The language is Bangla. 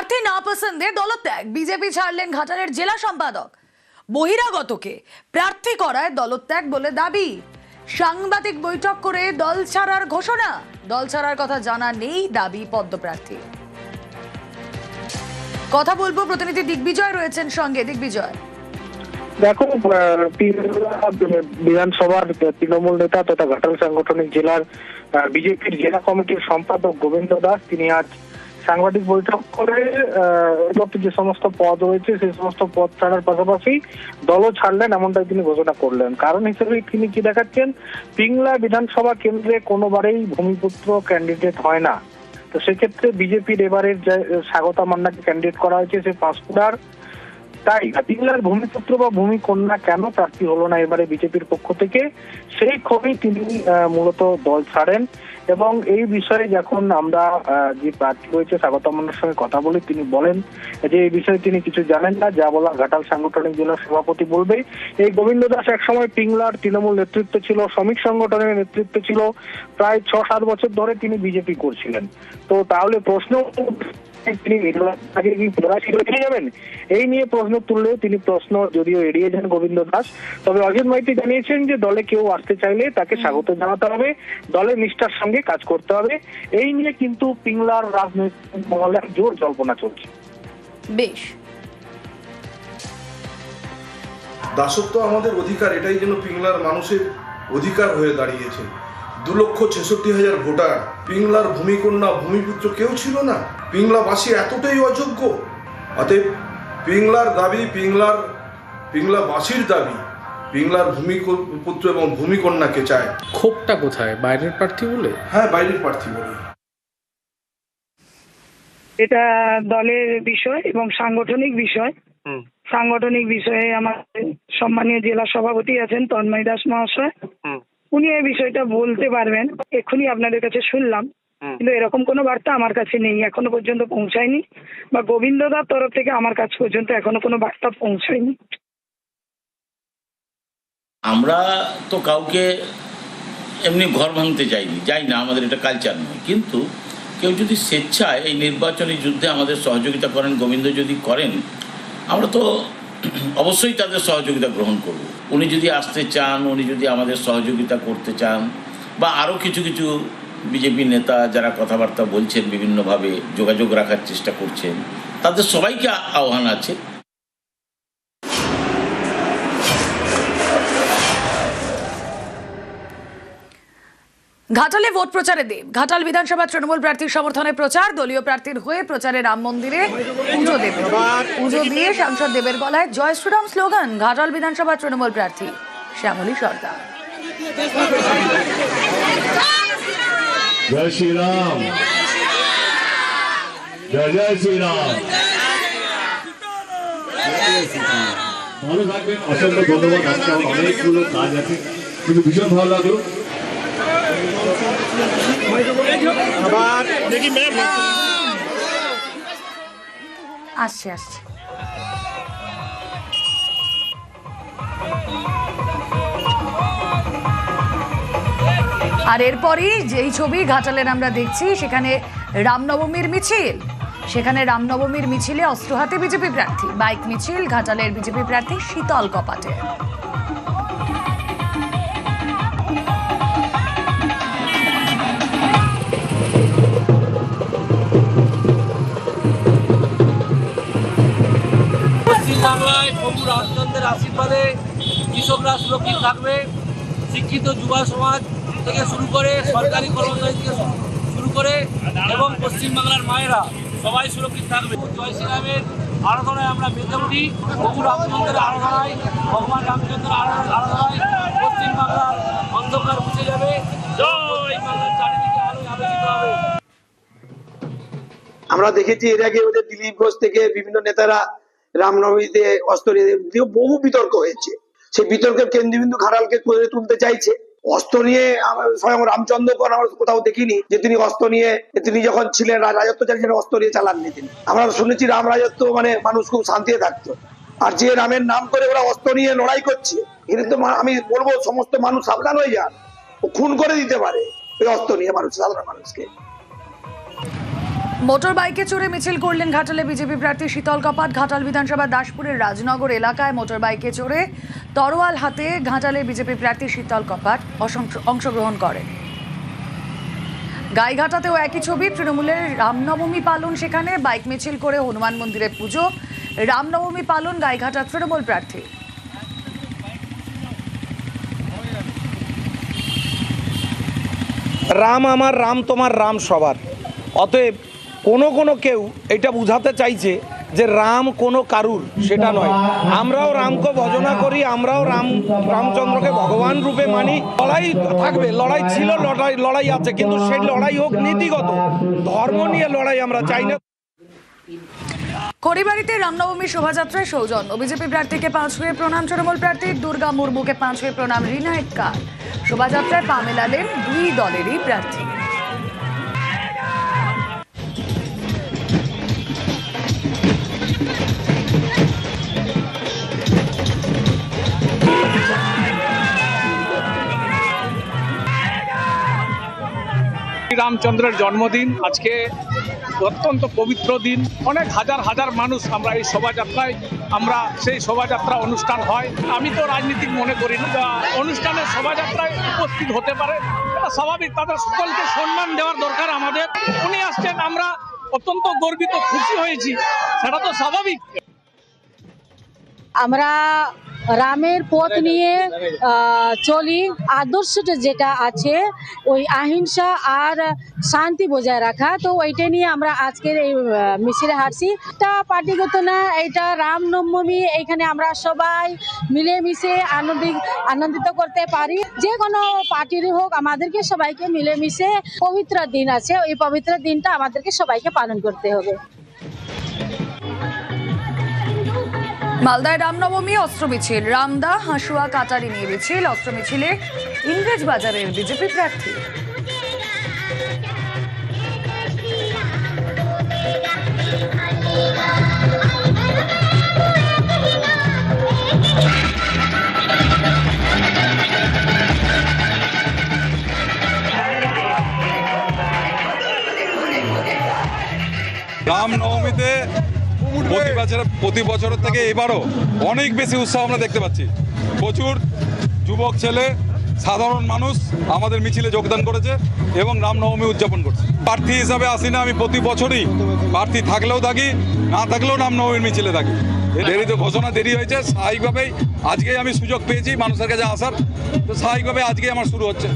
প্রার্থী না পছন্দে দলত্যাগ, বিজেপি ছাড়লেন ঘাটালের জেলা সম্পাদক। বহিরাগতকে প্রার্থী করায় দলত্যাগ বলে দাবি। সাংবাদিক বৈঠক করে দল ছাড়ার ঘোষণা। দল ছাড়ার কথা জানা নেই দাবি পদ্মপ্রার্থী। কথা বলবো, প্রতিনিধি দিগ্বিজয় রয়েছেন সঙ্গে। দিগ্বিজয়, দেখো, বিধানসভার তৃণমূল নেতা তথা ঘাটাল সাংগঠনিক জেলার বিজেপির জেলা কমিটির সম্পাদক গোবিন্দ দাস তিনি আজ সাংবাদিক বৈঠক করে যে সমস্ত পদ রয়েছে সেই সমস্ত পদ ছাড়ার পাশাপাশি দলও ছাড়লেন, এমনটাই তিনি ঘোষণা করলেন। কারণ হিসেবে তিনি কি দেখাচ্ছেন, পিংলা বিধানসভা কেন্দ্রে কোনোবারেই ভূমিপুত্র ক্যান্ডিডেট হয় না। তো সেক্ষেত্রে বিজেপির এবারের যে স্বাগতা মান্নাকে ক্যান্ডিডেট করা হয়েছে সে পাঁশকুড়ার, তাই পিংলার ভূমিপুত্র বা ভূমিকন্যা কেন প্রার্থী হলো না এবারে বিজেপির পক্ষ থেকে, সেই ক্ষোভেই তিনি মূলত দল ছাড়েন। এবং এই বিষয়ে যখন আমরা যে প্রার্থী রয়েছে স্বাগত মান্নার সঙ্গে কথা বলি, তিনি বলেন যে এই বিষয়ে তিনি কিছু জানেন না, যা বলা ঘাটাল সাংগঠনিক জেলার সভাপতি বলবে। এই গোবিন্দ দাস একসময় পিংলার তৃণমূল নেতৃত্ব ছিল, শ্রমিক সংগঠনের নেতৃত্ব ছিল, প্রায় 6-7 বছর ধরে তিনি বিজেপি করছিলেন। তো তাহলে প্রশ্ন তিনি যাবেন, এই নিয়ে প্রশ্ন তুললেও তিনি প্রশ্ন যদিও এড়িয়ে যান গোবিন্দ দাস। তবে অজিত মাইতি জানিয়েছেন যে দলে কেউ আসতে চাইলে তাকে স্বাগত জানাতে হবে, দলের নিষ্ঠার সঙ্গে কাজ করতে হবে। এই নিয়ে কিন্তু পিংলার রাজনৈতিক মহলে জোর জল্পনা চলছে। বেশ, দাসত্ব আমাদের অধিকার, এটাই যেন পিংলার মানুষের অধিকার হয়ে দাঁড়িয়েছে। 2,66,000 ভোটার, পিংলার ভূমিকন্যা ভূমিপুত্র কেউ ছিল না। পিংলাবাসী এতটাই অযোগ্য। অতএব পিংলার দাবি, পিংলাবাসীর দাবি, পিংলার ভূমিপুত্র এবং ভূমিকন্যাকে চায়। ক্ষোভটা কোথায়? বাইরের প্রার্থী বলে? হ্যাঁ, বাইরের প্রার্থী বলে। এটা দলের বিষয় এবং সাংগঠনিক বিষয়। সাংগঠনিক বিষয়ে আমার সম্মানীয় জেলা সভাপতি আছেন তন্ময় দাস মহাশয়, উনি এই বিষয়টা বলতে পারবেন। এক্ষুনি আপনাদের কাছে শুনলাম, কিন্তু এরকম কোনো বার্তা আমার কাছে নেই, এখনো পর্যন্ত পৌঁছায়নি, বা গোবিন্দদার তরফ থেকে আমার কাছে পর্যন্ত এখনো কোনো বার্তা পৌঁছায়নি। আমরা তো কাউকে এমনি ঘর ভাঙতে যাই না, আমাদের এটা কালচার নয়। কিন্তু কেউ যদি স্বেচ্ছায় এই নির্বাচনী যুদ্ধে আমাদের সহযোগিতা করেন, গোবিন্দ যদি করেন, আমরা তো অবশ্যই তাদের সহযোগিতা গ্রহণ করব। উনি যদি আসতে চান, উনি যদি আমাদের সহযোগিতা করতে চান, বা আরও কিছু কিছু বিজেপি নেতা যারা কথাবার্তা বলছেন, বিভিন্নভাবে যোগাযোগ রাখার চেষ্টা করছেন, তাদের সবাইকে আহ্বান আছে। ঘাটালে ভোট প্রচারে দেব। ঘাটাল বিধানসভা তৃণমূল প্রার্থীর সমর্থনে প্রচার, দলীয় প্রার্থীর হয়ে প্রচারে রাম মন্দিরে পুজো দেবে। পুজো দিয়ে সাংসদ দেবের গলায় জয় শ্রীরাম স্লোগান। ঘাটাল বিধানসভা তৃণমূল প্রার্থী শ্যামলী সর্দার। জয় শ্রীরাম, জয় জয় শ্রীরাম। ভালো থাকবেন, অসংখ্য ধন্যবাদ। আজকে আমার অনেকগুলো কাজ আছে, কিন্তু ভীষণ ভালো লাগলো। আসছে আর এরপরই যেই ছবি ঘাটালের আমরা দেখছি, সেখানে রামনবমীর মিছিলে অস্ত্র হাতে বিজেপি প্রার্থী। বাইক মিছিল ঘাটালের বিজেপি প্রার্থী শীতল কপাটে। পশ্চিমবাংলায় প্রভু রামচন্দ্রের আশীর্বাদে কৃষকরা সুরক্ষিত থাকবে। শিক্ষিত যুব সমাজ থেকে শুরু করে সরকারি কর্মচারী থেকে শুরু করে এবং পশ্চিমবাংলার মায়েরা সবাই সুরক্ষিত থাকবে। জয় শ্রীরামের আরাধনায় আমরা মেতে উঠি। প্রভু রামচন্দ্রের আরাধনায়, ভগবান রামচন্দ্রের আরাধনায় পশ্চিমবাংলার অন্ধকার মুছে যাবে। জয় বাংলার চারিদিকে আলোয় আলোকিত হবে। আমরা দেখেছি এর আগে ওদের দিলীপ ঘোষ থেকে বিভিন্ন নেতারা রামনবমীতে অস্ত্র নিয়ে বহু বিতর্ক হয়েছে। সেই বিতর্কের কেন্দ্রবিন্দু ঘাটালকে করে তুলতে চাইছে। অস্ত্র নিয়ে স্বয়ং রামচন্দ্র আমরা কোথাও দেখিনি যে তিনি অস্ত্র নিয়ে, তিনি যখন ছিলেন রাজত্ব চালিয়েছেন অস্ত্র নিয়ে চালাননি তিনি। আমরা শুনেছি রাম রাজত্ব মানে মানুষ খুব শান্তিতে থাকতো, আর যে রামের নাম করে ওরা অস্ত্র নিয়ে লড়াই করছে, এটা তো আমি বলবো সমস্ত মানুষ সাবধান হয়ে যান, ও খুন করে দিতে পারে ওই অস্ত্র নিয়ে মানুষ, সাধারণ মানুষকে। মোটর বাইকে চড়ে মিছিল করলেন ঘাটালে বিজেপি প্রার্থী শীতল কপাট। ঘাটাল বিধানসভা দাসপুরের রাজনগর এলাকায় মোটর বাইকে চড়ে তরোয়াল হাতে ঘাটালে বিজেপি প্রার্থী শীতল কপাট অংশগ্রহণ করেন। গাইঘাটাতেও একই ছবি। তৃণমূলের রামনবমী পালন, সেখানে বাইক মিছিল করে হনুমান মন্দিরে পুজো। রামনবমী পালন গাইঘাটা তৃণমূল প্রার্থী। রাম আমার, রাম তোমার, রাম সবার। অতএব কোনো কেউ এটা বুঝাতে চাইছে যে রাম কোনো কারুর, সেটা নয়। আমরাও রামকে ভজনা করি, আমরাও রামচন্দ্রকে ভগবান রূপে মানি। লড়াই থাকবে, লড়াই ছিল, লড়াই আছে, কিন্তু সেই লড়াই হোক নীতিগত, ধর্ম নিয়ে লড়াই আমরা চাই না। খড়িবাড়িতে রামনবমী শোভাযাত্রায় সৌজন্য। বিজেপি প্রার্থীকে 5 হয়ে প্রণাম তৃণমূল প্রার্থী। দুর্গা মুর্মুকে 5 হয়ে প্রণাম রিনা এক্কার। শোভাযাত্রায় পা মেলালেন দুই দলেরই প্রার্থী। রামচন্দ্রের জন্মদিন আজকে, অত্যন্ত পবিত্র দিন। অনেক হাজার মানুষ আমরা এই শোভাযাত্রায়, আমরা সেই শোভাযাত্রা অনুষ্ঠান হয়। আমি তো রাজনীতিক মনে করি না, অনুষ্ঠানের শোভাযাত্রায় উপস্থিত হতে পারে, এটা স্বাভাবিক। তাদের সকলকে সম্মান দেওয়ার দরকার আমাদের। উনি আসছেন, আমরা অত্যন্ত গর্বিত, খুশি হয়েছি, সেটা তো স্বাভাবিক। আমরা রামের পথ নিয়ে চলি। আদর্শটা যেটা আছে ওই অহিংসা আর শান্তি বজায় রাখা, তো ওইটা নিয়ে আমরা আজকের এই মিছিলে হাঁটছি। এটা পার্টিগত না, এটা রামনবমী। এখানে আমরা সবাই মিলেমিশে আনন্দিত করতে পারি। যে কোনো পার্টিরই হোক, আমাদেরকে সবাইকে মিলেমিশে পবিত্র দিন আছে, ওই পবিত্র দিনটা আমাদেরকে সবাইকে পালন করতে হবে। মালদায় রামনবমী অস্ত্র মিছিল। রামদা, হাঁসুয়া, কাটারি নিয়ে মিছিল। অস্ত্র মিছিলে ইংরেজ বাজারের বিজেপি প্রার্থী। রামনবমীতে প্রতি বছরের থেকে এবারও অনেক বেশি উৎসাহ আমরা দেখতে পাচ্ছি। প্রচুর যুবক ছেলে, সাধারণ মানুষ আমাদের মিছিলে যোগদান করেছে এবং রামনবমী উদযাপন করছে। প্রার্থী হিসাবে আসি না, আমি প্রতি বছরই প্রার্থী থাকলেও থাকি, না থাকলেও রামনবমীর মিছিলে থাকি। দেরিতে ঘোষণা দেরি হয়েছে, স্বাভাবিকভাবেই আজকেই আমি সুযোগ পেয়েছি মানুষের কাছে আসার, তো স্বাভাবিকভাবে আজকেই আমার শুরু হচ্ছে।